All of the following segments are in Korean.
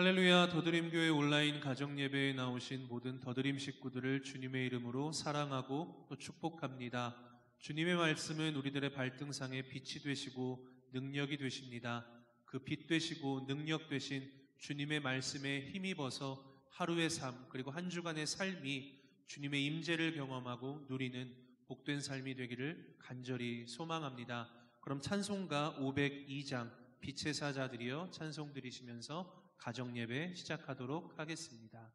할렐루야. 더드림교회 온라인 가정예배에 나오신 모든 더드림 식구들을 주님의 이름으로 사랑하고 또 축복합니다. 주님의 말씀은 우리들의 발등상에 빛이 되시고 능력이 되십니다. 그 빛 되시고 능력 되신 주님의 말씀에 힘입어서 하루의 삶 그리고 한 주간의 삶이 주님의 임재를 경험하고 누리는 복된 삶이 되기를 간절히 소망합니다. 그럼 찬송가 502장 빛의 사자들이여 찬송 드리시면서 가정예배 시작하도록 하겠습니다.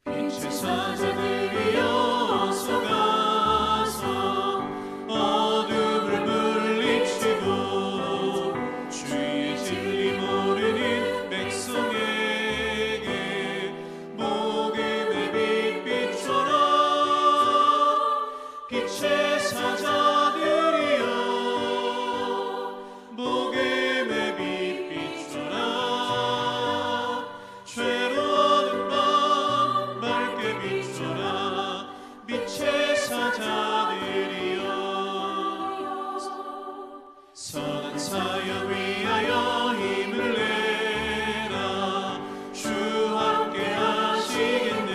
빛의 사자들이여 솟아서 어둠을 물리치고 주의 진리 모르는 백성에게 복음의 빛 비춰라. 빛의 사자들이여 복음의 빛 비춰라. 죄로운 밤 밝게 비춰라. 빛의 사자들이여 선한 사역 위하여 힘을 내라. 주 함께 하시겠네.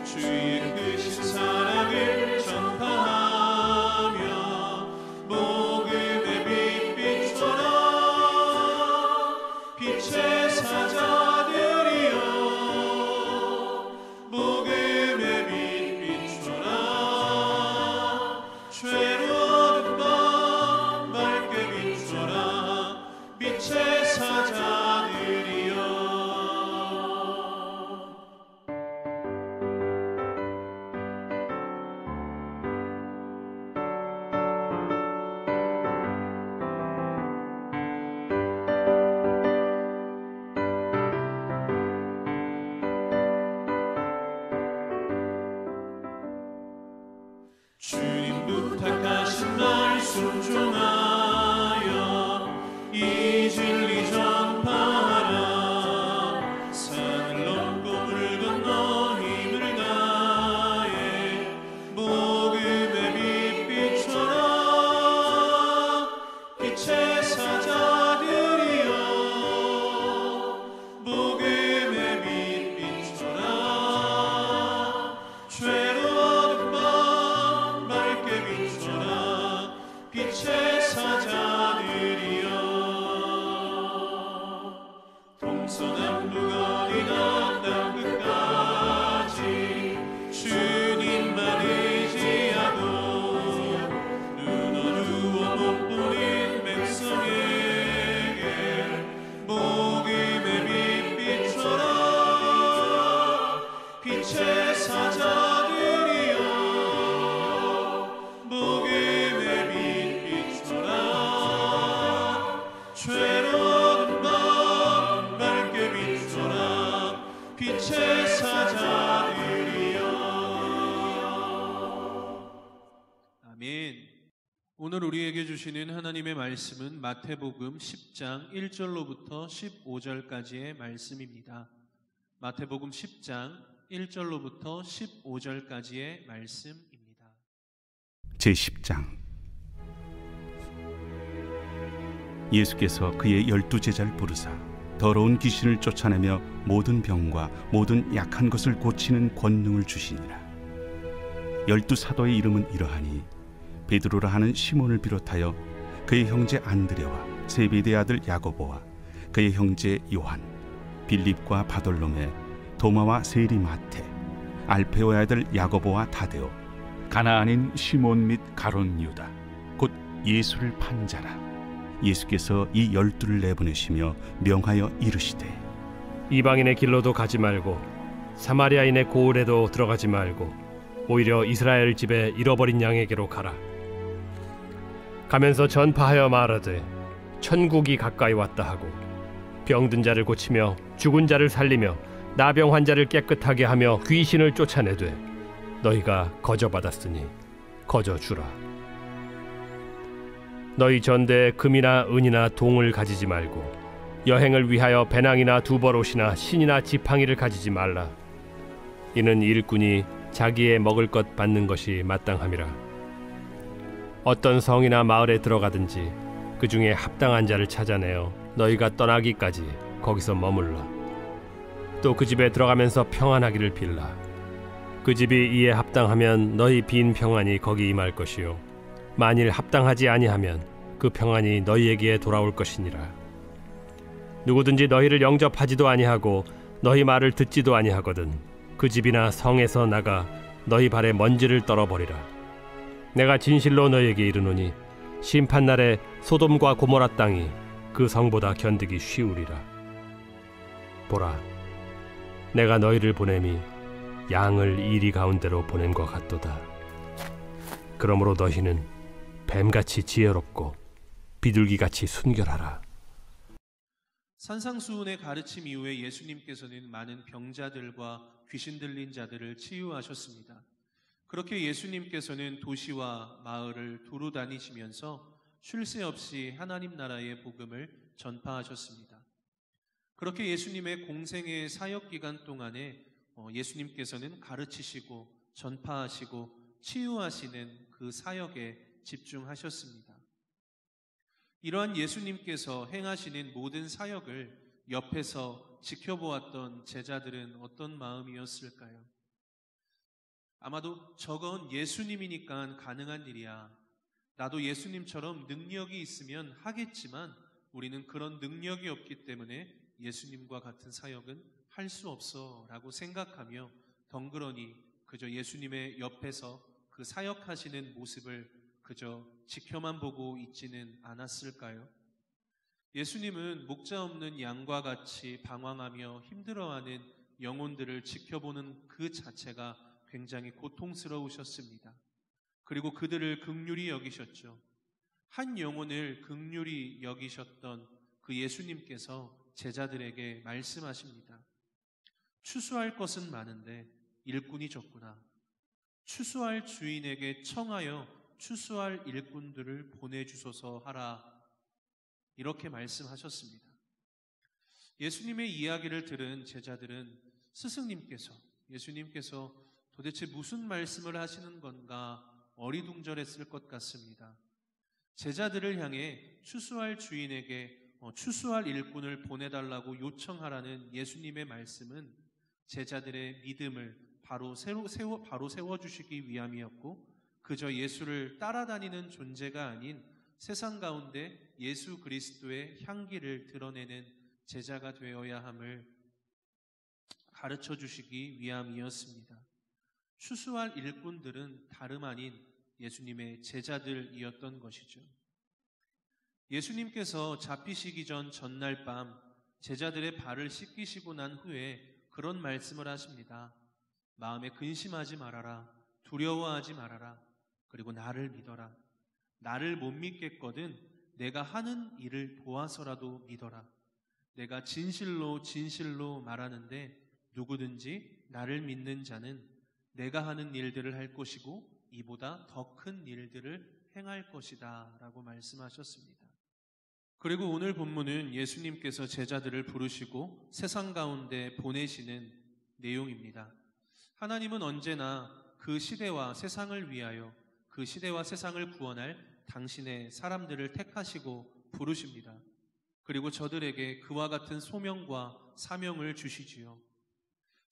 주의 크신 사랑을 전파하며 복음의 빛 비춰라. 빛의 사자들이여 복음의 빛 비춰라. 죄로운 밤 밝게 비춰라. 빛의 사자들이여 주님 부탁하신 말 순종하여 이 진리 전파하라. 산을 넘고 물 건너 힘을 다해 복음의 빛 비춰라. 빛의 사자들이여 복음의 빛 비춰라. 죄로운 밤 밝게 비춰라. 빛의 사자들이여 동서남북어디나 땅끝까지 주님만 의지하고 눈 어두워 못 보는 백성에게 복음의 빛 비춰라. 빛의 사자들이여 복음의 빛 비춰라. 죄로운 밤 밝게 비춰라. 빛의 사자들이여 아멘. 오늘 우리에게 주시는 하나님의 말씀은 마태복음 10장 1절로부터 15절까지의 말씀입니다. 마태복음 10장 1절로부터 15절까지의 말씀입니다. 제10장 예수께서 그의 12제자를 부르사 더러운 귀신을 쫓아내며 모든 병과 모든 약한 것을 고치는 권능을 주시니라. 12사도의 이름은 이러하니 베드로라 하는 시몬을 비롯하여 그의 형제 안드레와 세베대의 아들 야고보와 그의 형제 요한, 빌립과 바돌로메, 도마와 세리 마테, 알페오의 아들 야고보와 다데오, 가나안인 시몬 및 가론 유다, 곧 예수를 판 자라. 예수께서 이 12를 내보내시며 명하여 이르시되 이방인의 길로도 가지 말고 사마리아인의 고을에도 들어가지 말고 오히려 이스라엘 집에 잃어버린 양에게로 가라. 가면서 전파하여 말하되 천국이 가까이 왔다 하고 병든 자를 고치며 죽은 자를 살리며 나병 환자를 깨끗하게 하며 귀신을 쫓아내되 너희가 거저받았으니 거저주라. 너희 전대에 금이나 은이나 동을 가지지 말고 여행을 위하여 배낭이나 두벌옷이나 신이나 지팡이를 가지지 말라. 이는 일꾼이 자기의 먹을 것 받는 것이 마땅함이라. 어떤 성이나 마을에 들어가든지 그 중에 합당한 자를 찾아내어 너희가 떠나기까지 거기서 머물러. 또 그 집에 들어가면서 평안하기를 빌라. 그 집이 이에 합당하면 너희 빈 평안이 거기 임할 것이요, 만일 합당하지 아니하면 그 평안이 너희에게 돌아올 것이니라. 누구든지 너희를 영접하지도 아니하고 너희 말을 듣지도 아니하거든 그 집이나 성에서 나가 너희 발에 먼지를 떨어버리라. 내가 진실로 너희에게 이르노니 심판날에 소돔과 고모라 땅이 그 성보다 견디기 쉬우리라. 보라, 내가 너희를 보냄이 양을 이리 가운데로 보낸 것 같도다. 그러므로 너희는 뱀같이 지혜롭고 비둘기같이 순결하라. 산상수훈의 가르침 이후에 예수님께서는 많은 병자들과 귀신 들린 자들을 치유하셨습니다. 그렇게 예수님께서는 도시와 마을을 두루 다니시면서 쉴 새 없이 하나님 나라의 복음을 전파하셨습니다. 그렇게 예수님의 공생의 사역 기간 동안에 예수님께서는 가르치시고 전파하시고 치유하시는 그 사역에 집중하셨습니다. 이러한 예수님께서 행하시는 모든 사역을 옆에서 지켜보았던 제자들은 어떤 마음이었을까요? 아마도 저건 예수님이니까 가능한 일이야. 나도 예수님처럼 능력이 있으면 하겠지만 우리는 그런 능력이 없기 때문에 예수님과 같은 사역은 할 수 없어 라고 생각하며 덩그러니 그저 예수님의 옆에서 그 사역하시는 모습을 그저 지켜만 보고 있지는 않았을까요? 예수님은 목자 없는 양과 같이 방황하며 힘들어하는 영혼들을 지켜보는 그 자체가 굉장히 고통스러우셨습니다. 그리고 그들을 긍휼히 여기셨죠. 한 영혼을 긍휼히 여기셨던 그 예수님께서 제자들에게 말씀하십니다. 추수할 것은 많은데 일꾼이 적구나. 추수할 주인에게 청하여 추수할 일꾼들을 보내주소서 하라. 이렇게 말씀하셨습니다. 예수님의 이야기를 들은 제자들은 예수님께서 도대체 무슨 말씀을 하시는 건가 어리둥절했을 것 같습니다. 제자들을 향해 추수할 주인에게 추수할 일꾼을 보내달라고 요청하라는 예수님의 말씀은 제자들의 믿음을 바로 세워주시기 위함이었고, 그저 예수를 따라다니는 존재가 아닌 세상 가운데 예수 그리스도의 향기를 드러내는 제자가 되어야 함을 가르쳐 주시기 위함이었습니다. 추수할 일꾼들은 다름 아닌 예수님의 제자들이었던 것이죠. 예수님께서 잡히시기 전 전날 밤 제자들의 발을 씻기시고 난 후에 그런 말씀을 하십니다. 마음에 근심하지 말아라. 두려워하지 말아라. 그리고 나를 믿어라. 나를 못 믿겠거든 내가 하는 일을 보아서라도 믿어라. 내가 진실로 말하는데 누구든지 나를 믿는 자는 내가 하는 일들을 할 것이고 이보다 더 큰 일들을 행할 것이다 라고 말씀하셨습니다. 그리고 오늘 본문은 예수님께서 제자들을 부르시고 세상 가운데 보내시는 내용입니다. 하나님은 언제나 그 시대와 세상을 위하여 그 시대와 세상을 구원할 당신의 사람들을 택하시고 부르십니다. 그리고 저들에게 그와 같은 소명과 사명을 주시지요.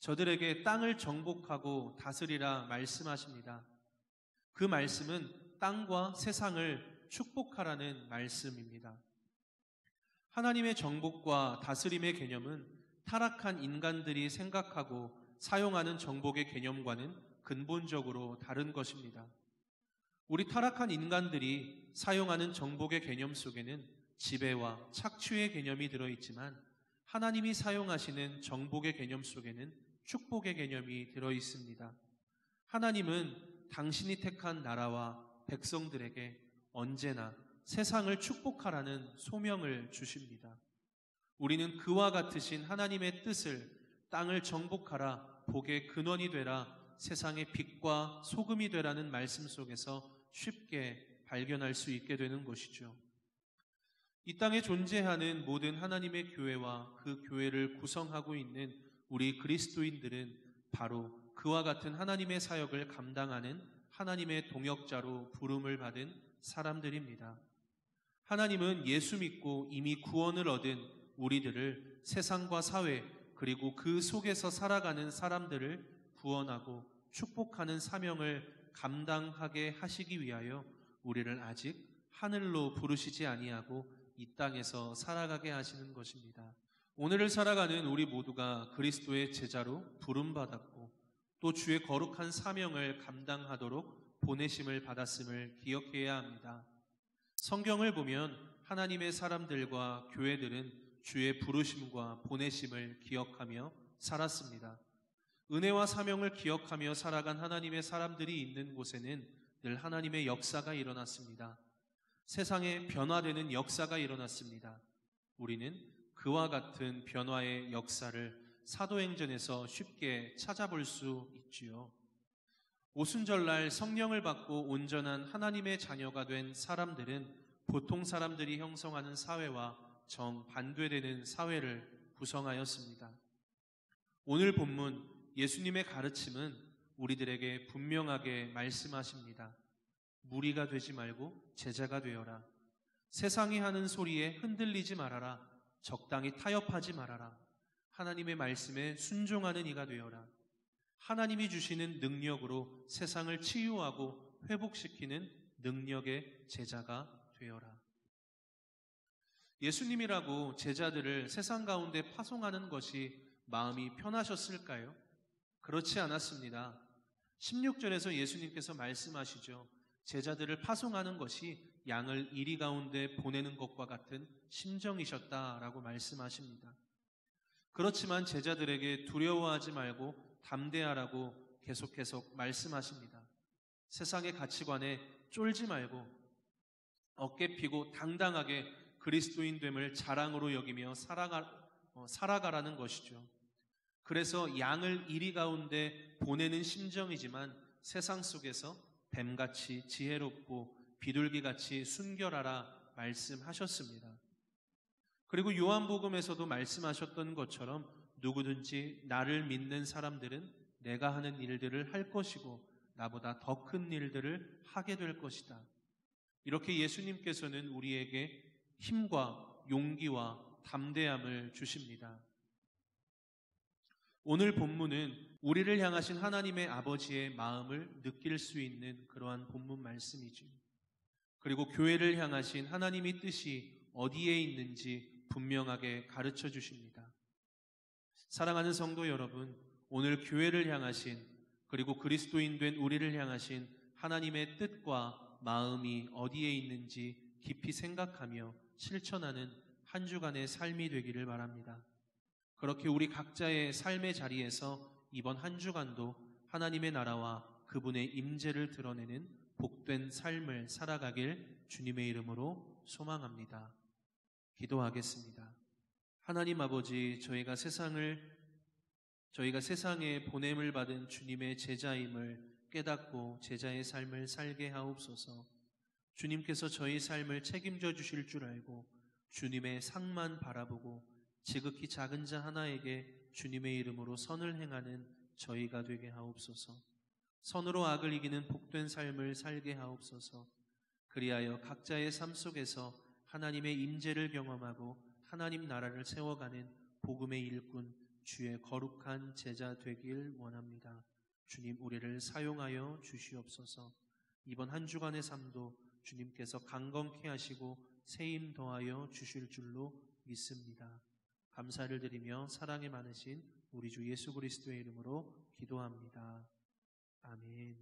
저들에게 땅을 정복하고 다스리라 말씀하십니다. 그 말씀은 땅과 세상을 축복하라는 말씀입니다. 하나님의 정복과 다스림의 개념은 타락한 인간들이 생각하고 사용하는 정복의 개념과는 근본적으로 다른 것입니다. 우리 타락한 인간들이 사용하는 정복의 개념 속에는 지배와 착취의 개념이 들어있지만 하나님이 사용하시는 정복의 개념 속에는 축복의 개념이 들어있습니다. 하나님은 당신이 택한 나라와 백성들에게 언제나 세상을 축복하라는 소명을 주십니다. 우리는 그와 같으신 하나님의 뜻을 땅을 정복하라, 복의 근원이 되라, 세상의 빛과 소금이 되라는 말씀 속에서 쉽게 발견할 수 있게 되는 것이죠. 이 땅에 존재하는 모든 하나님의 교회와 그 교회를 구성하고 있는 우리 그리스도인들은 바로 그와 같은 하나님의 사역을 감당하는 하나님의 동역자로 부름을 받은 사람들입니다. 하나님은 예수 믿고 이미 구원을 얻은 우리들을 세상과 사회 그리고 그 속에서 살아가는 사람들을 구원하고 축복하는 사명을 감당하게 하시기 위하여 우리를 아직 하늘로 부르시지 아니하고 이 땅에서 살아가게 하시는 것입니다. 오늘을 살아가는 우리 모두가 그리스도의 제자로 부름받았고 또 주의 거룩한 사명을 감당하도록 보내심을 받았음을 기억해야 합니다. 성경을 보면 하나님의 사람들과 교회들은 주의 부르심과 보내심을 기억하며 살았습니다. 은혜와 사명을 기억하며 살아간 하나님의 사람들이 있는 곳에는 늘 하나님의 역사가 일어났습니다. 세상에 변화되는 역사가 일어났습니다. 우리는 그와 같은 변화의 역사를 사도행전에서 쉽게 찾아볼 수 있지요. 오순절날 성령을 받고 온전한 하나님의 자녀가 된 사람들은 보통 사람들이 형성하는 사회와 정반대되는 사회를 구성하였습니다. 오늘 본문 예수님의 가르침은 우리들에게 분명하게 말씀하십니다. 무리가 되지 말고 제자가 되어라. 세상이 하는 소리에 흔들리지 말아라. 적당히 타협하지 말아라. 하나님의 말씀에 순종하는 이가 되어라. 하나님이 주시는 능력으로 세상을 치유하고 회복시키는 능력의 제자가 되어라. 예수님이라고 제자들을 세상 가운데 파송하는 것이 마음이 편하셨을까요? 그렇지 않았습니다. 16절에서 예수님께서 말씀하시죠. 제자들을 파송하는 것이 양을 이리 가운데 보내는 것과 같은 심정이셨다라고 말씀하십니다. 그렇지만 제자들에게 두려워하지 말고 담대하라고 계속해서 말씀하십니다. 세상의 가치관에 쫄지 말고 어깨 피고 당당하게 그리스도인됨을 자랑으로 여기며 살아가라는 것이죠. 그래서 양을 이리 가운데 보내는 심정이지만 세상 속에서 뱀같이 지혜롭고 비둘기같이 순결하라 말씀하셨습니다. 그리고 요한복음에서도 말씀하셨던 것처럼 누구든지 나를 믿는 사람들은 내가 하는 일들을 할 것이고 나보다 더 큰 일들을 하게 될 것이다. 이렇게 예수님께서는 우리에게 힘과 용기와 담대함을 주십니다. 오늘 본문은 우리를 향하신 하나님의 아버지의 마음을 느낄 수 있는 그러한 본문 말씀이죠. 그리고 교회를 향하신 하나님의 뜻이 어디에 있는지 분명하게 가르쳐 주십니다. 사랑하는 성도 여러분, 오늘 교회를 향하신 그리고 그리스도인 된 우리를 향하신 하나님의 뜻과 마음이 어디에 있는지 깊이 생각하며 실천하는 한 주간의 삶이 되기를 바랍니다. 그렇게 우리 각자의 삶의 자리에서 이번 한 주간도 하나님의 나라와 그분의 임재를 드러내는 복된 삶을 살아가길 주님의 이름으로 소망합니다. 기도하겠습니다. 하나님 아버지, 저희가 세상에 보냄을 받은 주님의 제자임을 깨닫고 제자의 삶을 살게 하옵소서. 주님께서 저희 삶을 책임져 주실 줄 알고 주님의 상만 바라보고 지극히 작은 자 하나에게 주님의 이름으로 선을 행하는 저희가 되게 하옵소서. 선으로 악을 이기는 복된 삶을 살게 하옵소서. 그리하여 각자의 삶 속에서 하나님의 임재를 경험하고 하나님 나라를 세워가는 복음의 일꾼, 주의 거룩한 제자 되길 원합니다. 주님, 우리를 사용하여 주시옵소서. 이번 한 주간의 삶도 주님께서 강건케 하시고 세임 더하여 주실 줄로 믿습니다. 감사를 드리며 사랑이 많으신 우리 주 예수 그리스도의 이름으로 기도합니다. 아멘.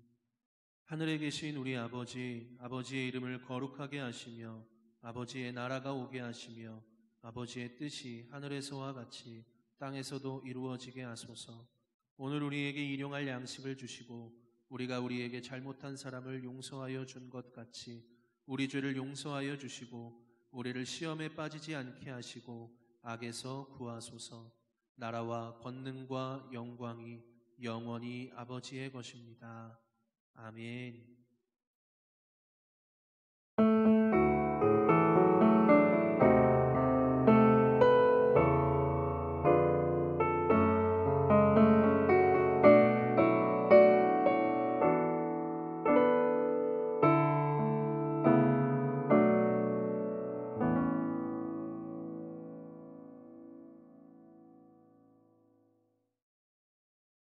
하늘에 계신 우리 아버지, 아버지의 이름을 거룩하게 하시며 아버지의 나라가 오게 하시며 아버지의 뜻이 하늘에서와 같이 땅에서도 이루어지게 하소서. 오늘 우리에게 일용할 양식을 주시고 우리가 우리에게 잘못한 사람을 용서하여 준 것 같이 우리 죄를 용서하여 주시고 우리를 시험에 빠지지 않게 하시고 악에서 구하소서. 나라와 권능과 영광이 영원히 아버지의 것입니다. 아멘.